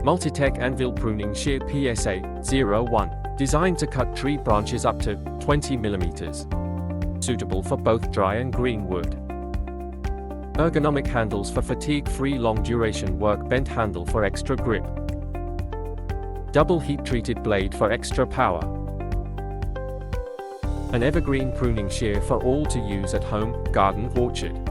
Multitec Anvil Pruning Shear PSA-01, designed to cut tree branches up to 20 mm. Suitable for both dry and green wood. Ergonomic handles for fatigue-free long-duration work. Bent handle for extra grip. Double heat-treated blade for extra power. An evergreen pruning shear for all to use at home, garden, orchard.